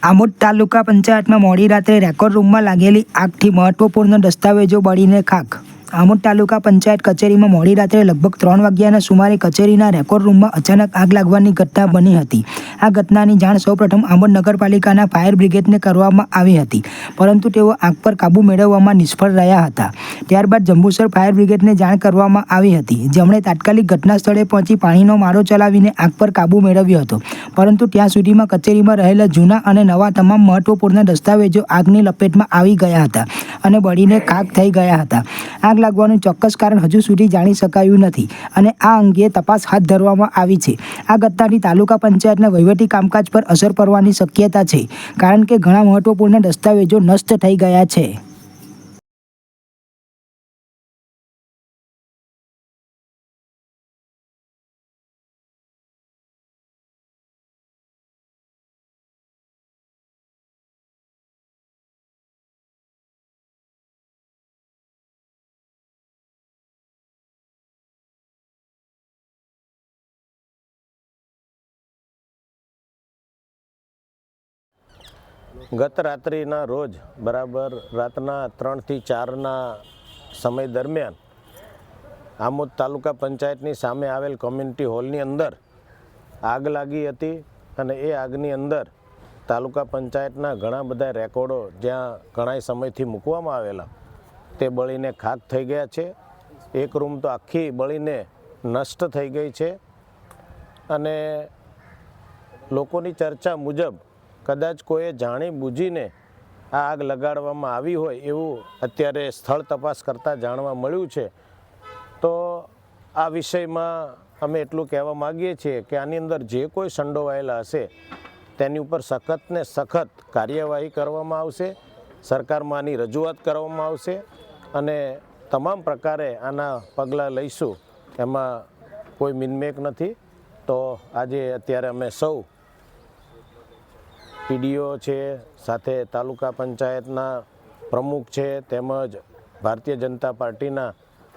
આમોદ તાલુકા પંચાયતમાં મોડી રાત્રે રેકોર્ડ રૂમમાં લાગેલી આગથી મહત્વપૂર્ણ દસ્તાવેજો બળીને ખાખ. આમોદ તાલુકા પંચાયત કચેરીમાં મોડી રાત્રે લગભગ 3 વાગ્યાના સુમારે કચેરીના રેકોર્ડ રૂમમાં અચાનક આગ લાગવાની ઘટના બની હતી. આ ઘટનાની જાણ સૌપ્રથમ આમોદ નગરપાલિકાના ફાયર બ્રિગેડને કરવામાં આવી હતી, પરંતુ તેઓ આગ પર કાબૂ મેળવવામાં નિષ્ફળ રહ્યા હતા. ત્યારબાદ જંબુસર ફાયર બ્રિગેડને જાણ કરવામાં આવી હતી, જેમણે તાત્કાલિક ઘટના સ્થળે પહોંચી પાણીનો મારો ચલાવીને આગ પર કાબૂ મેળવ્યો હતો, પરંતુ ત્યાં સુધીમાં કચેરીમાં રહેલા જૂના અને નવા તમામ મહત્વપૂર્ણ દસ્તાવેજો આગની લપેટમાં આવી ગયા હતા અને બળીને ખાખ થઈ ગયા હતા. આગ લાગવાનું ચોક્કસ કારણ હજુ સુધી જાણી શકાયું નથી અને આ અંગે તપાસ હાથ ધરવામાં આવી છે. આ ઘટનાની તાલુકા પંચાયતના વહીવટી કામકાજ પર અસર પડવાની શક્યતા છે, કારણ કે ઘણા મહત્વપૂર્ણ દસ્તાવેજો નષ્ટ થઈ ગયા છે. ગત રાત્રિના રોજ બરાબર રાતના 3 થી 4ના સમય દરમિયાન આમોદ તાલુકા પંચાયતની સામે આવેલ કોમ્યુનિટી હોલની અંદર આગ લાગી હતી અને એ આગની અંદર તાલુકા પંચાયતના ઘણા બધા રેકોર્ડો જ્યાં ઘણા સમયથી મૂકવામાં આવેલા તે બળીને ખાખ થઈ ગયા છે. એક રૂમ તો આખી બળીને નષ્ટ થઈ ગઈ છે અને લોકોની ચર્ચા મુજબ કદાચ કોઈએ જાણી બૂજીને આ આગ લગાડવામાં આવી હોય એવું અત્યારે સ્થળ તપાસ કરતાં જાણવા મળ્યું છે. તો આ વિષયમાં અમે એટલું કહેવા માગીએ છીએ કે આની અંદર જે કોઈ સંડોવાયેલા હશે તેની ઉપર સખત ને સખત કાર્યવાહી કરવામાં આવશે, સરકારમાં આની રજૂઆત કરવામાં આવશે અને તમામ પ્રકારે આના પગલાં લઈશું, એમાં કોઈ મિનમેક નથી. તો આજે અત્યારે અમે સૌ પીડીઓ છે, સાથે તાલુકા પંચાયતના પ્રમુખ છે, તેમજ ભારતીય જનતા પાર્ટીના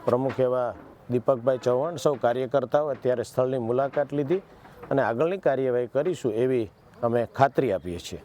પ્રમુખ એવા દીપકભાઈ ચૌહાણ, સૌ કાર્યકર્તાઓ અત્યારે સ્થળની મુલાકાત લીધી અને આગળની કાર્યવાહી કરીશું એવી અમે ખાતરી આપીએ છીએ.